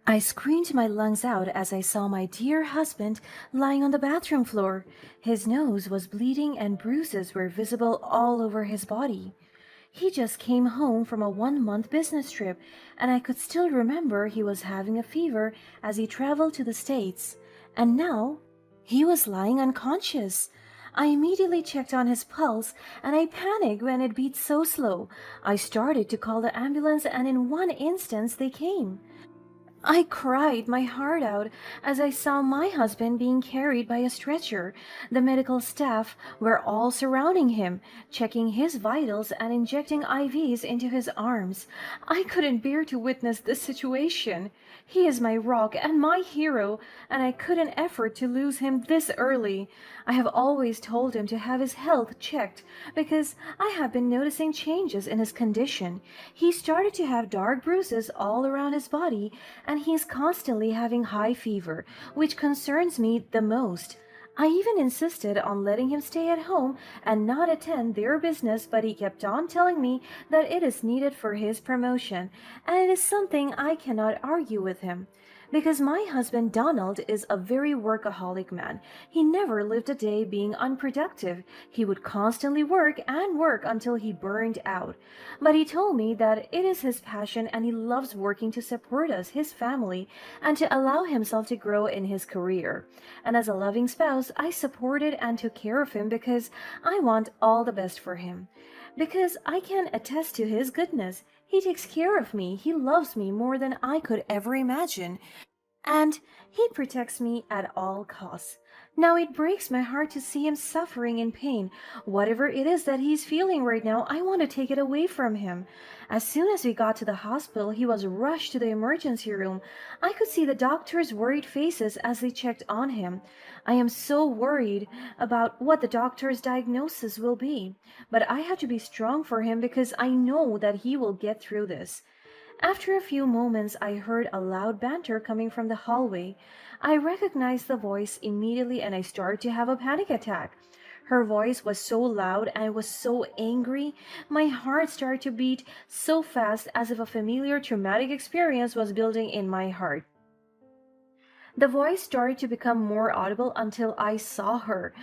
I screamed my lungs out as I saw my dear husband lying on the bathroom floor. His nose was bleeding and bruises were visible all over his body. He just came home from a 1 month business trip, and I could still remember he was having a fever as he traveled to the States. And now he was lying unconscious. I immediately checked on his pulse and I panicked when it beat so slow. I started to call the ambulance, and in one instance, they came. I cried my heart out as I saw my husband being carried by a stretcher. The medical staff were all surrounding him, checking his vitals and injecting IVs into his arms. I couldn't bear to witness this situation. He is my rock and my hero, and I couldn't afford to lose him this early. I have always told him to have his health checked because I have been noticing changes in his condition. He started to have dark bruises all around his body, and he's constantly having high fever, which concerns me the most. I even insisted on letting him stay at home and not attend their business, but he kept on telling me that it is needed for his promotion, and it is something I cannot argue with him. Because my husband Donald is a very workaholic man. He never lived a day being unproductive. He would constantly work and work until he burned out. But he told me that it is his passion and he loves working to support us, his family, and to allow himself to grow in his career. And as a loving spouse, I supported and took care of him because I want all the best for him. Because I can attest to his goodness. He takes care of me. He loves me more than I could ever imagine. And he protects me at all costs. Now it breaks my heart to see him suffering in pain. Whatever it is that he's feeling right now, I want to take it away from him. As soon as we got to the hospital, he was rushed to the emergency room. I could see the doctors' worried faces as they checked on him. I am so worried about what the doctor's diagnosis will be. But I have to be strong for him because I know that he will get through this. After a few moments, I heard a loud banter coming from the hallway. I recognized the voice immediately and I started to have a panic attack. Her voice was so loud and I was so angry. My heart started to beat so fast as if a familiar traumatic experience was building in my heart. The voice started to become more audible until I saw her.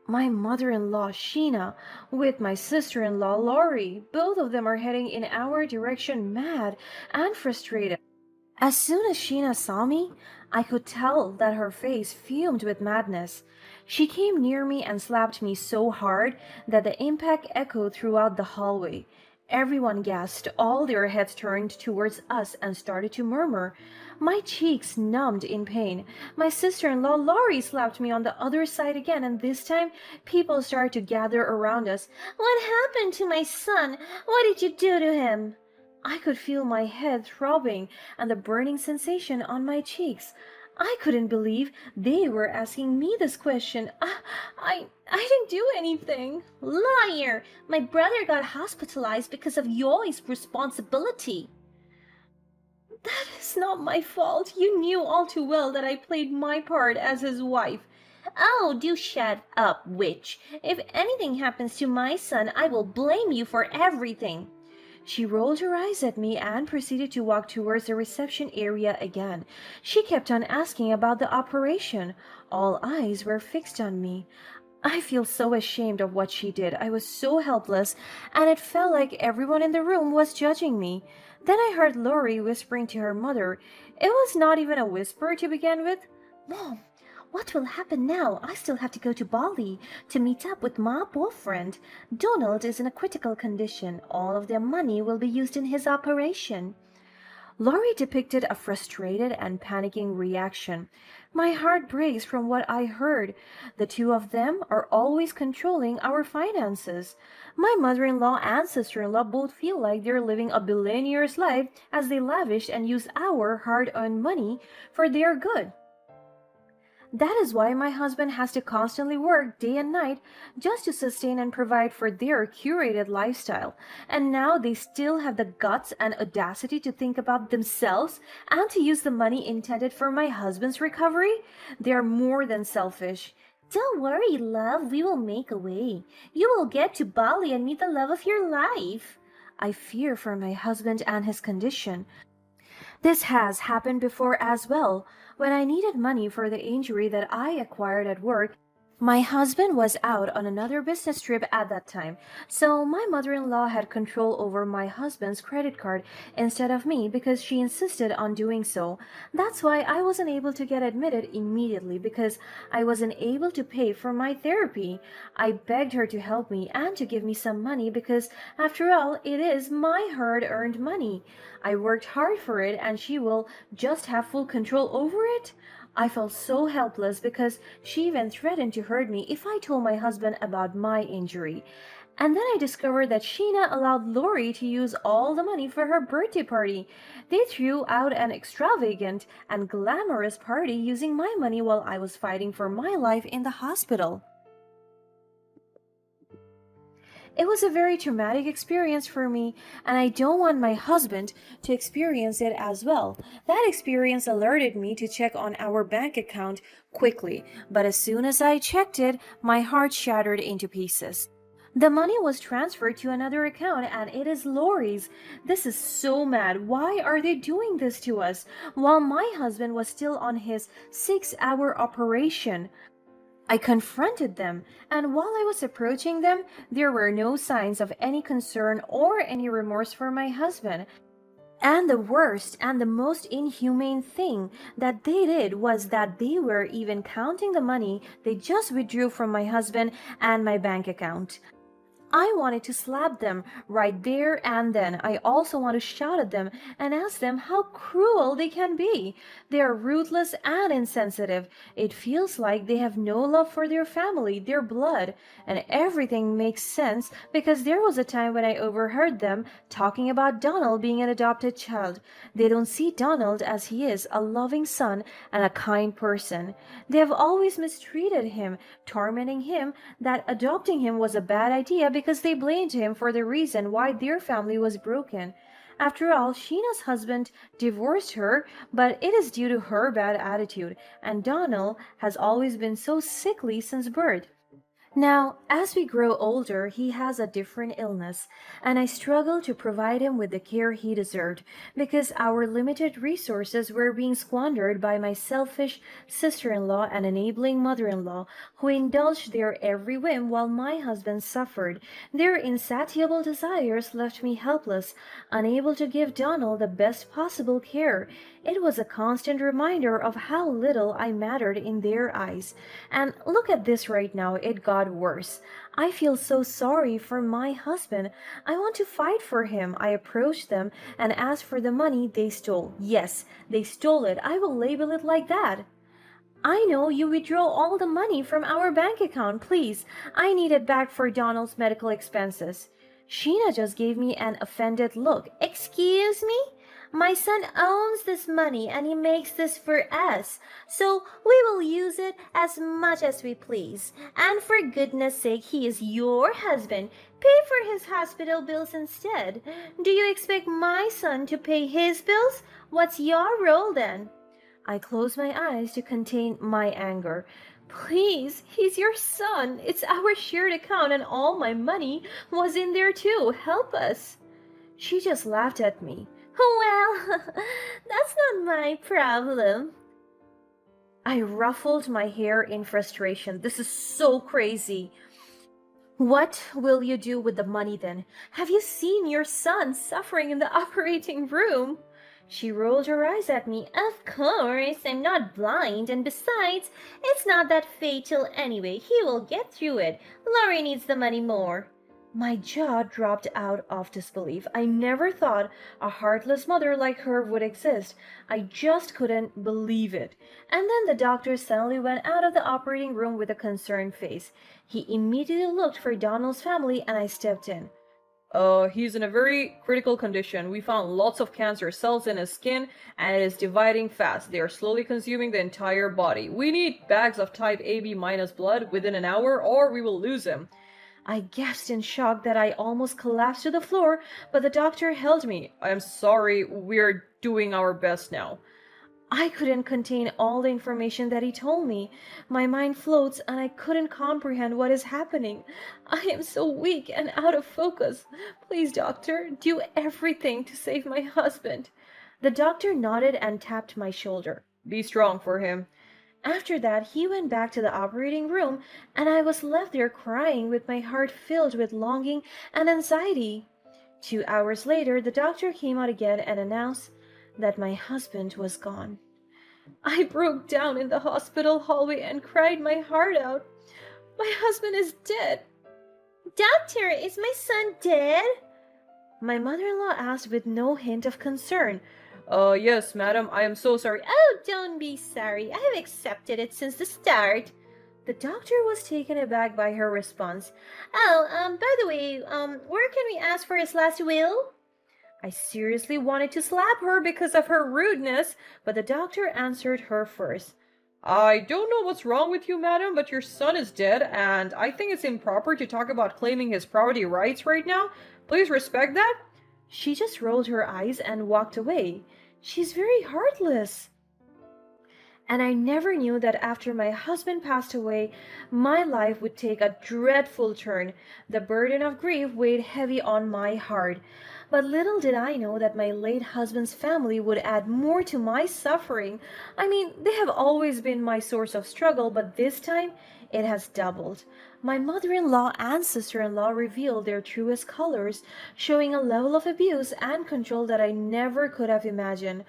My mother-in-law, Sheena, with my sister-in-law, Laurie. Both of them are heading in our direction, mad and frustrated. As soon as Sheena saw me, I could tell that her face fumed with madness. She came near me and slapped me so hard that the impact echoed throughout the hallway. Everyone gasped, all their heads turned towards us and started to murmur. My cheeks numbed in pain. My sister-in-law Laurie slapped me on the other side again, and this time people started to gather around us. "What happened to my son? What did you do to him?" I could feel my head throbbing and the burning sensation on my cheeks. I couldn't believe they were asking me this question. I didn't do anything. Liar! My brother got hospitalized because of your responsibility. That is not my fault. You knew all too well that I played my part as his wife. Oh, do shut up, witch. If anything happens to my son, I will blame you for everything. She rolled her eyes at me and proceeded to walk towards the reception area again. She kept on asking about the operation. All eyes were fixed on me. I feel so ashamed of what she did. I was so helpless, and it felt like everyone in the room was judging me. Then I heard Lori whispering to her mother. It was not even a whisper to begin with. Mom, what will happen now? I still have to go to Bali to meet up with my boyfriend. Donald is in a critical condition. All of their money will be used in his operation. Laurie depicted a frustrated and panicking reaction. My heart breaks from what I heard. The two of them are always controlling our finances. My mother-in-law and sister-in-law both feel like they're living a billionaire's life as they lavish and use our hard-earned money for their good. That is why my husband has to constantly work day and night just to sustain and provide for their curated lifestyle. And now they still have the guts and audacity to think about themselves and to use the money intended for my husband's recovery? They are more than selfish. Don't worry, love, we will make a way. You will get to Bali and meet the love of your life. I fear for my husband and his condition. This has happened before as well. When I needed money for the injury that I acquired at work, my husband was out on another business trip at that time, so my mother in law had control over my husband's credit card instead of me because she insisted on doing so. That's why I wasn't able to get admitted immediately because I wasn't able to pay for my therapy. I begged her to help me and to give me some money because, after all, it is my hard earned money. I worked hard for it and she will just have full control over it? I felt so helpless because she even threatened to hurt me if I told my husband about my injury. And then I discovered that Sheena allowed Lori to use all the money for her birthday party. They threw out an extravagant and glamorous party using my money while I was fighting for my life in the hospital. It was a very traumatic experience for me, and I don't want my husband to experience it as well. That experience alerted me to check on our bank account quickly, but as soon as I checked it, my heart shattered into pieces. The money was transferred to another account and it is Lori's. This is so mad. Why are they doing this to us? While my husband was still on his 6-hour operation. I confronted them, and while I was approaching them, there were no signs of any concern or any remorse for my husband. And the worst and the most inhumane thing that they did was that they were even counting the money they just withdrew from my husband and my bank account. I wanted to slap them right there and then. I also want to shout at them and ask them how cruel they can be. They are ruthless and insensitive. It feels like they have no love for their family, their blood, and everything makes sense because there was a time when I overheard them talking about Donald being an adopted child. They don't see Donald as he is, a loving son and a kind person. They have always mistreated him, tormenting him that adopting him was a bad idea because they blamed him for the reason why their family was broken. After all, Sheena's husband divorced her, but it is due to her bad attitude, and Donald has always been so sickly since birth. Now, as we grow older, he has a different illness, and I struggle to provide him with the care he deserved because our limited resources were being squandered by my selfish sister in law and enabling mother in law, who indulged their every whim while my husband suffered. Their insatiable desires left me helpless, unable to give Donald the best possible care. It was a constant reminder of how little I mattered in their eyes. And look at this right now, it got worse. I feel so sorry for my husband. I want to fight for him. I approached them and asked for the money they stole. Yes, they stole it. I will label it like that. I know you withdraw all the money from our bank account, please. I need it back for Donald's medical expenses. Sheena just gave me an offended look. Excuse me? My son owns this money and he makes this for us, so we will use it as much as we please. And for goodness sake, he is your husband. Pay for his hospital bills instead. Do you expect my son to pay his bills? What's your role then? I closed my eyes to contain my anger. Please, he's your son. It's our shared account and all my money was in there too. Help us. She just laughed at me. Well, that's not my problem. I ruffled my hair in frustration. This is so crazy. What will you do with the money then? Have you seen your son suffering in the operating room? She rolled her eyes at me. Of course, I'm not blind, and besides, it's not that fatal anyway. He will get through it. Laurie needs the money more. My jaw dropped out of disbelief. I never thought a heartless mother like her would exist. I just couldn't believe it. And then the doctor suddenly went out of the operating room with a concerned face. He immediately looked for Donald's family and I stepped in. He's in a very critical condition. We found lots of cancer cells in his skin and it is dividing fast. They are slowly consuming the entire body. We need bags of type AB minus blood within an hour or we will lose him. I gasped in shock that I almost collapsed to the floor, but the doctor held me. I'm sorry, we're doing our best now. I couldn't contain all the information that he told me. My mind floats and I couldn't comprehend what is happening. I am so weak and out of focus. Please, doctor, do everything to save my husband. The doctor nodded and tapped my shoulder. Be strong for him. After that, he went back to the operating room, and I was left there crying with my heart filled with longing and anxiety. 2 hours later, the doctor came out again and announced that my husband was gone. I broke down in the hospital hallway and cried my heart out. My husband is dead. Doctor, is my son dead? My mother-in-law asked with no hint of concern. Yes, madam, I am so sorry. Oh, don't be sorry. I have accepted it since the start. The doctor was taken aback by her response. Oh, by the way, where can we ask for his last will? I seriously wanted to slap her because of her rudeness, but the doctor answered her first. I don't know what's wrong with you, madam, but your son is dead, and I think it's improper to talk about claiming his property rights right now. Please respect that. She just rolled her eyes and walked away. She's very heartless. And I never knew that after my husband passed away, my life would take a dreadful turn. The burden of grief weighed heavy on my heart. But little did I know that my late husband's family would add more to my suffering. I mean, they have always been my source of struggle, but this time it has doubled. My mother-in-law and sister-in-law revealed their truest colors, showing a level of abuse and control that I never could have imagined.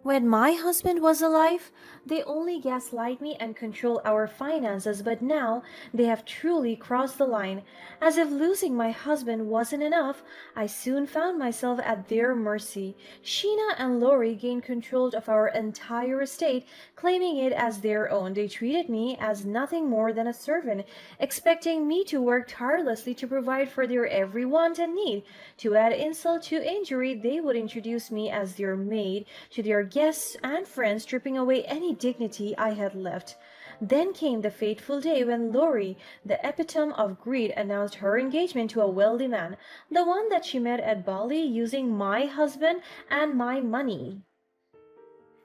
When my husband was alive, they only gaslight me and control our finances, but now they have truly crossed the line. As if losing my husband wasn't enough, I soon found myself at their mercy. Sheena and Lori gained control of our entire estate, claiming it as their own. They treated me as nothing more than a servant, expecting me to work tirelessly to provide for their every want and need. To add insult to injury, they would introduce me as their maid to their guests and friends, stripping away any dignity I had left. Then came the fateful day when Lori, the epitome of greed, announced her engagement to a wealthy man, the one that she met at Bali, using my husband and my money.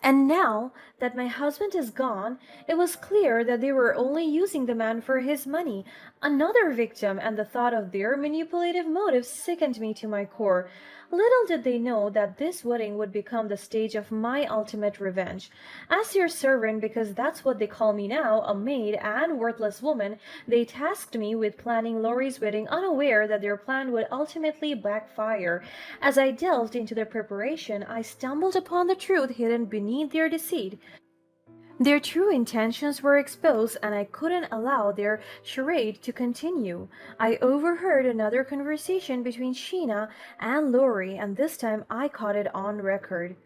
And now that my husband is gone, it was clear that they were only using the man for his money, another victim, and the thought of their manipulative motives sickened me to my core. Little did they know that this wedding would become the stage of my ultimate revenge. As their servant, because that's what they call me now, a maid and worthless woman, they tasked me with planning Laurie's wedding, unaware that their plan would ultimately backfire. As I delved into their preparation, I stumbled upon the truth hidden beneath their deceit. Their true intentions were exposed, and I couldn't allow their charade to continue. I overheard another conversation between Sheena and Lori, and this time I caught it on record.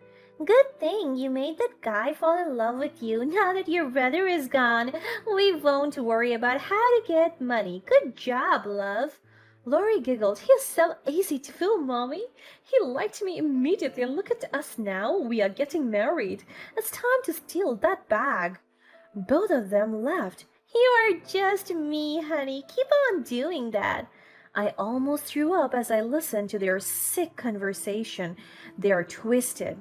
Good thing you made that guy fall in love with you. Now that your brother is gone, we won't worry about how to get money. Good job, love. Lori giggled. He's so easy to fool, Mommy. He liked me immediately, and look at us now. We are getting married. It's time to steal that bag. Both of them laughed. You are just me, honey. Keep on doing that. I almost threw up as I listened to their sick conversation. They are twisted.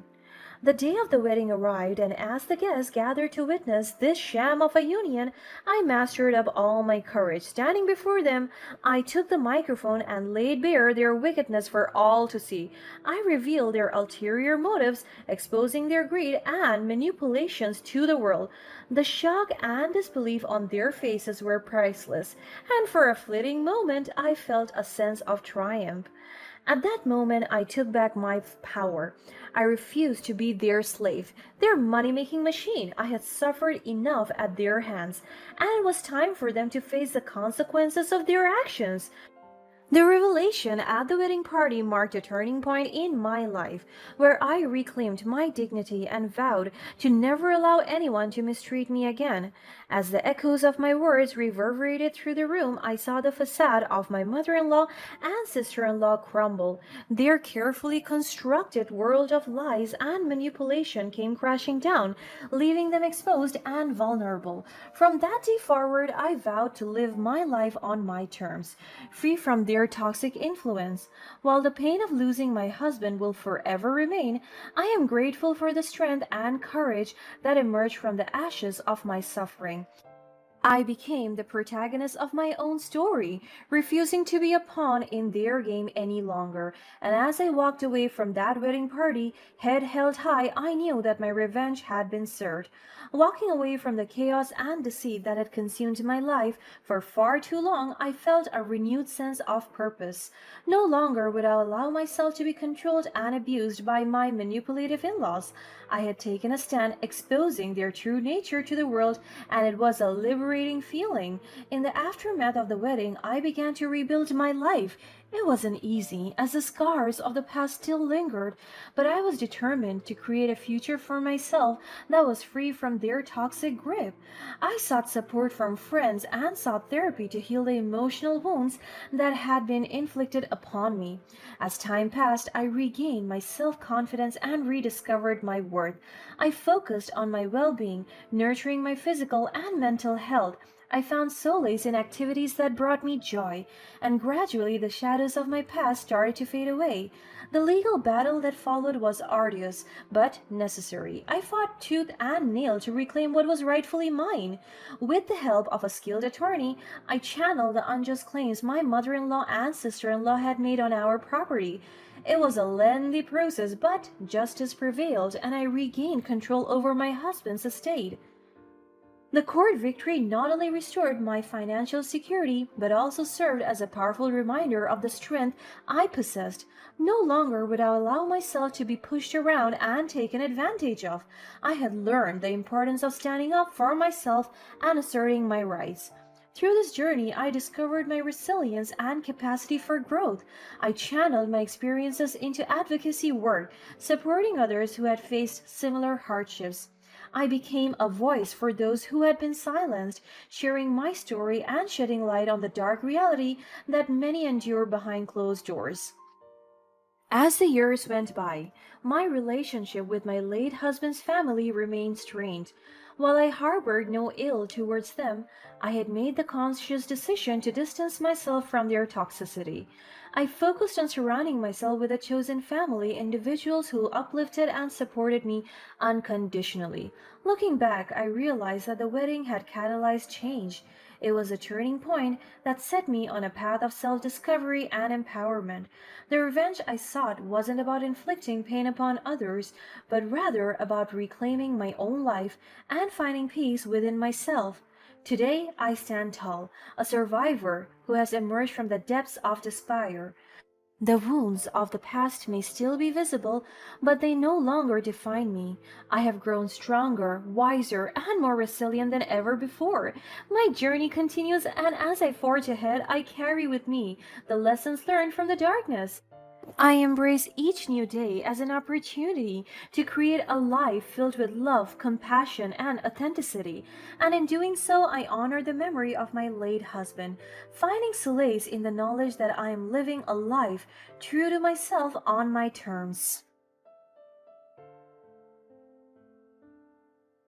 The day of the wedding arrived, and as the guests gathered to witness this sham of a union, I mustered up all my courage. Standing before them, I took the microphone and laid bare their wickedness for all to see. I revealed their ulterior motives, exposing their greed and manipulations to the world. The shock and disbelief on their faces were priceless, and for a fleeting moment I felt a sense of triumph. At that moment, I took back my power. I refused to be their slave, their money-making machine. I had suffered enough at their hands, and it was time for them to face the consequences of their actions. The revelation at the wedding party marked a turning point in my life, where I reclaimed my dignity and vowed to never allow anyone to mistreat me again. As the echoes of my words reverberated through the room, I saw the facade of my mother-in-law and sister-in-law crumble. Their carefully constructed world of lies and manipulation came crashing down, leaving them exposed and vulnerable. From that day forward, I vowed to live my life on my terms, free from their toxic influence. While the pain of losing my husband will forever remain, I am grateful for the strength and courage that emerged from the ashes of my suffering. I became the protagonist of my own story, refusing to be a pawn in their game any longer. And as I walked away from that wedding party, head held high, I knew that my revenge had been served. Walking away from the chaos and deceit that had consumed my life for far too long, I felt a renewed sense of purpose. No longer would I allow myself to be controlled and abused by my manipulative in laws. I had taken a stand, exposing their true nature to the world, and it was a liberating feeling. In the aftermath of the wedding, I began to rebuild my life. It wasn't easy, as the scars of the past still lingered, but I was determined to create a future for myself that was free from their toxic grip. I sought support from friends and sought therapy to heal the emotional wounds that had been inflicted upon me. As time passed, I regained my self confidence and rediscovered my worth. I focused on my well being, nurturing my physical and mental health. I found solace in activities that brought me joy, and gradually the shadows of my past started to fade away. The legal battle that followed was arduous, but necessary. I fought tooth and nail to reclaim what was rightfully mine. With the help of a skilled attorney, I channeled the unjust claims my mother in law and sister in law had made on our property. It was a lengthy process, but justice prevailed, and I regained control over my husband's estate. The court victory not only restored my financial security, but also served as a powerful reminder of the strength I possessed. No longer would I allow myself to be pushed around and taken advantage of. I had learned the importance of standing up for myself and asserting my rights. Through this journey, I discovered my resilience and capacity for growth. I channeled my experiences into advocacy work, supporting others who had faced similar hardships. I became a voice for those who had been silenced, sharing my story and shedding light on the dark reality that many endure behind closed doors. As the years went by, my relationship with my late husband's family remained strained. While I harbored no ill towards them, I had made the conscious decision to distance myself from their toxicity. I focused on surrounding myself with a chosen family, individuals who uplifted and supported me unconditionally. Looking back, I realized that the wedding had catalyzed change. It was a turning point that set me on a path of self discovery and empowerment. The revenge I sought wasn't about inflicting pain upon others, but rather about reclaiming my own life and finding peace within myself. Today, I stand tall, a survivor who has emerged from the depths of despair. The wounds of the past may still be visible, but they no longer define me. I have grown stronger, wiser, and more resilient than ever before. My journey continues, and as I forge ahead, I carry with me the lessons learned from the darkness. I embrace each new day as an opportunity to create a life filled with love, compassion, and authenticity. And in doing so, I honor the memory of my late husband, finding solace in the knowledge that I am living a life true to myself on my terms.